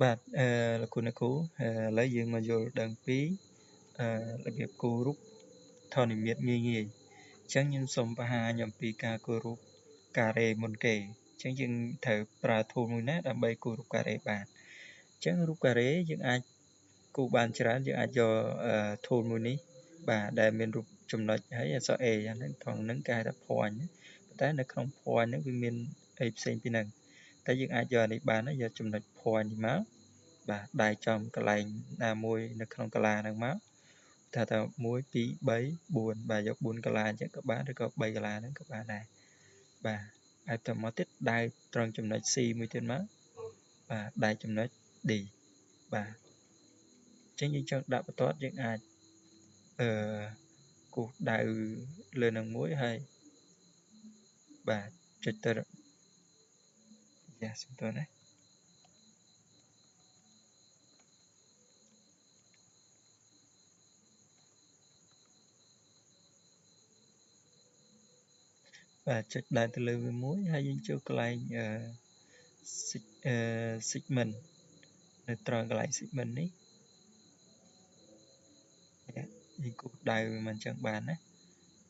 បាទលោកគ្រូអ្នកគ្រូឥឡូវយើងមកយល់ដឹងពីរបៀបគូររូបធននិមិត្តងាយៗអញ្ចឹងខ្ញុំសូមបង្ហាញអំពីការគូររូបការ៉េមុនគេអញ្ចឹងយើងត្រូវប្រើ tool មួយណាដើម្បីគូររូបការ៉េបានអញ្ចឹងរូបការ៉េយើងអាចគូរបានច្រើនយើងអាចយក tool មួយនេះបាទដែលមានរូបចំណុចហើយអក្សរ A ហ្នឹងត្រង់ហ្នឹងគេហៅថា point ប៉ុន្តែនៅក្នុង point ហ្នឹងវាមានអីផ្សេងពីហ្នឹងតែយើងអាចយកអានេះបានយកចំណុច point នេះមកបាទដៃចំកន្លែងណាមួយនៅក្នុងកាឡាហ្នឹងមកថា1 2 3 4បាទយក4កាឡាអញ្ចឹងក៏បានឬក៏3កាឡាហ្នឹងក៏បានដែរបាទហើយតមកទៀតដៃត្រង់ចំណុច C មួយទៀតមកបាទដៃចំណុច D បាទអញ្ចឹងយើងចង់ដាក់បន្ទាត់យើងអាចគូសដៅលើនឹងមួយហើយបាទចុចទៅយ៉ាសុំទោសណាបាទចុចដៅទៅលើវាមួយហើយយើងចូលកន្លែងsegment នៅត្រង់កន្លែង segment នេះយើងគូសដៅវាមិនអញ្ចឹងបានណា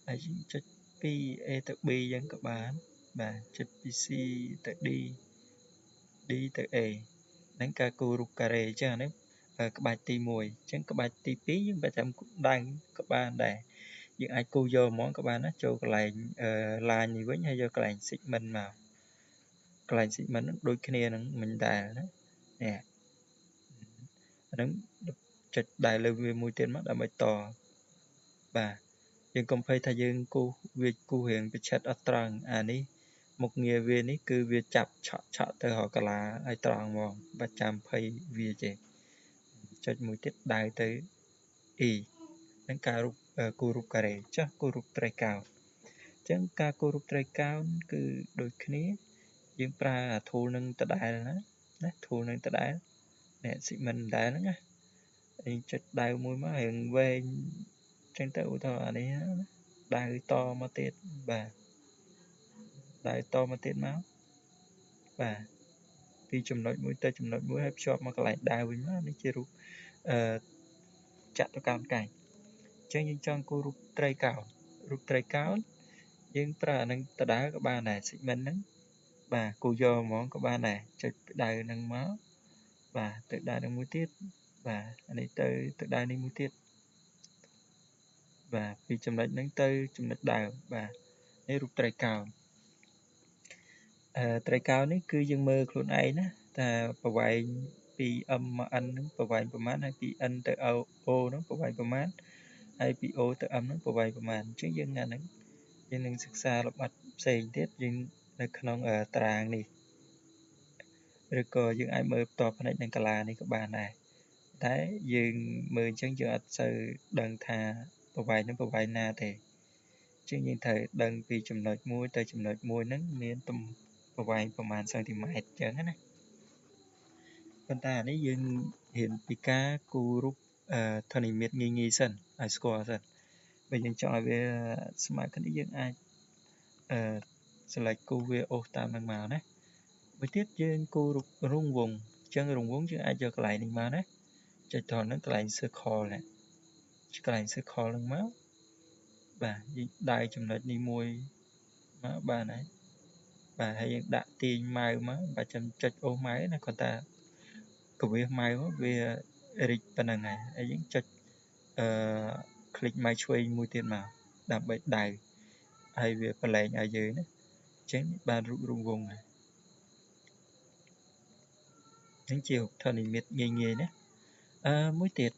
ហើយយើងចុចពី A ទៅ B អញ្ចឹងក៏បានបាទចុចពី C ទៅ D D ទៅ A ហ្នឹងការគូររូបការ៉េអញ្ចឹងអានេះក្បាច់ទី1អញ្ចឹងក្បាច់ទី2យើងបើចាំដៅក៏បានដែរយើងអាចគូរយកហ្មងក៏បានណាចូលកន្លែងline នេះវិញហើយយកកន្លែង segment មកកន្លែង segment ហ្នឹងដូចគ្នានឹងមិញដែរណានេះអាហ្នឹងចុចដៅលើវាមួយទៀតមកដើម្បីតបាទយើងកុំភ័យថាយើងគូសវាគូសរៀងប្រឆិតអត់ត្រង់អានេះមុខងារវានេះគឺវាចាប់ឆក់ទៅរកកាឡាឲ្យត្រង់ហ្មងបាច់ចាំភ័យវាទេចុចមួយទៀតដៅទៅ E នឹងការគូររូបការ៉េចុះគូររូបត្រីកោណអញ្ចឹងការគូររូបត្រីកោណគឺដូចគ្នាយើងប្រើ tool នឹងដដែលណា tool នឹងដដែលនេះ segment ដដែលហ្នឹងណាយើងចុចដៅមួយមករៀងវែងចឹងទៅឧទាហរណ៍អានេះដៅតមកទៀតបាទដៅតមកទៀតមកបាទពីចំណុចមួយទៅចំណុចមួយហើយភ្ជាប់មកកន្លែងដៅវិញមកនេះជារូបចតុកោណកែងអញ្ចឹងយើងចង់គូររូបត្រីកោណរូបត្រីកោណយើងប្រើអានឹងដដែលក៏បានដែរ segment ហ្នឹងបាទគូយកហ្មងក៏បានដែរចុចដៅហ្នឹងមកបាទទៅដៅនឹងមួយទៀតបាទអានេះទៅដៅនេះមួយទៀតបាទពីចំណុចហ្នឹងទៅចំណុចដើមបាទនេះរូបត្រីកោណត្រីកោណនេះគឺយើងមើលខ្លួនឯងណាថាប្រវែងពី M មក N ហ្នឹងប្រវែងប្រមាណហើយពី N ទៅ O ហ្នឹងប្រវែងប្រមាណហើយពី O ទៅ M ហ្នឹងប្រវែងប្រមាណអញ្ចឹងយើងអាហ្នឹងយើងនឹងសិក្សាលម្អិតផ្សេងទៀតយើងនៅក្នុងតារាងនេះឬក៏យើងអាចមើលផ្ទាល់ភ្នែកនឹងកាឡានេះក៏បានដែរតែយើងមើលអញ្ចឹងយើងអត់សូវដឹងថាប្រវែងហ្នឹងប្រវែងណាទេជាងយើងត្រូវដឹងពីចំណុចមួយទៅចំណុចមួយហ្នឹងមានប្រវែងប្រមាណសង់ទីម៉ែត្រអញ្ចឹងណាប៉ុន្តែអានេះយើងរៀនពីការគូររូបធននិមិត្តងាយៗសិនឲ្យស្គាល់សិនបើយើងចង់ឲ្យវាស្មើគ្នាយើងអាចselect គូរវាអូសតាមនឹងមកណាមួយទៀតយើងគូររូបរង្វង់អញ្ចឹងរង្វង់យើងអាចយកកន្លែងនេះមកណាចុចត្រង់ហ្នឹងកន្លែង circle នេះកន្លែង circle ហ្នឹងមកបាទយើងដៅចំណុចនេះមួយមកបានហើយបាទហើយយើងដាក់ទាញម៉ៅមកបាទចាំចុចអូសម៉ៅណាគាត់ថាកវាសម៉ៅមកវារីកប៉ុណ្ណឹងហើយយើងចុចคลิกម៉ៅឆ្វេងមួយទៀតមកដើម្បីដៅហើយវាប្រឡែងឲ្យយើងណាអញ្ចឹងបានរូបរង្វង់ហើយនឹងជារូបធននិមិត្តងាយៗណាមួយទៀត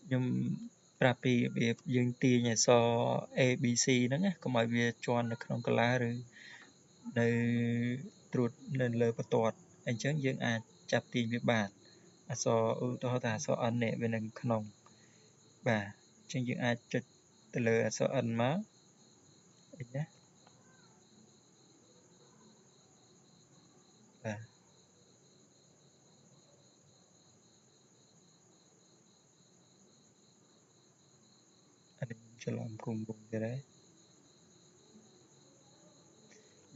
ខ្ញុំប្រាប់ពីរបៀបយើងទាញអក្សរ A B C ហ្នឹងណាកុំឲ្យវាជាន់នៅក្នុងកាឡាឬនៅត្រួតនៅលើបន្ទាត់អញ្ចឹងយើងអាចចាប់ទាញវាបានអក្សរឧទាហរណ៍ថាអក្សរ N នេះវានៅក្នុងបាទអញ្ចឹងយើងអាចចុចទៅលើអក្សរ N មកអីណាបាទអានេះច្រឡំគុំគុំទៀតហើយ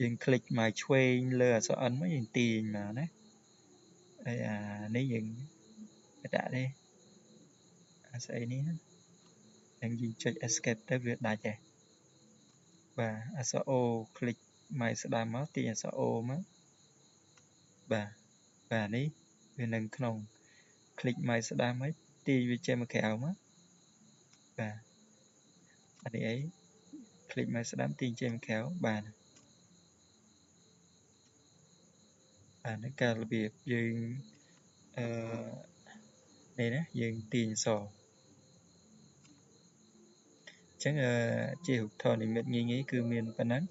យើងคลิกមកឆ្វេងលើអក្សរ N មកយើងទាញមកណា đâyនេះយើងដាក់ទេស្អីនេះនឹងយើងចុច escape ទៅវាដាច់ដែរបាទអក្សរ O คลิกម៉ៅស្ដាំមកទាញអក្សរ O មកបាទនេះវានឹងក្នុងคลิกម៉ៅស្ដាំហើយទាញវាចេញមកក្រៅមកបាទអានេះអីคลิกម៉ៅស្ដាំទាញចេញមកក្រៅបាទនេះការរបៀបយើងនេះណាយើងទាញអក្សរអញ្ចឹងជារូបថតនិមិត្តងាយៗគឺមានប៉ុណ្ណឹង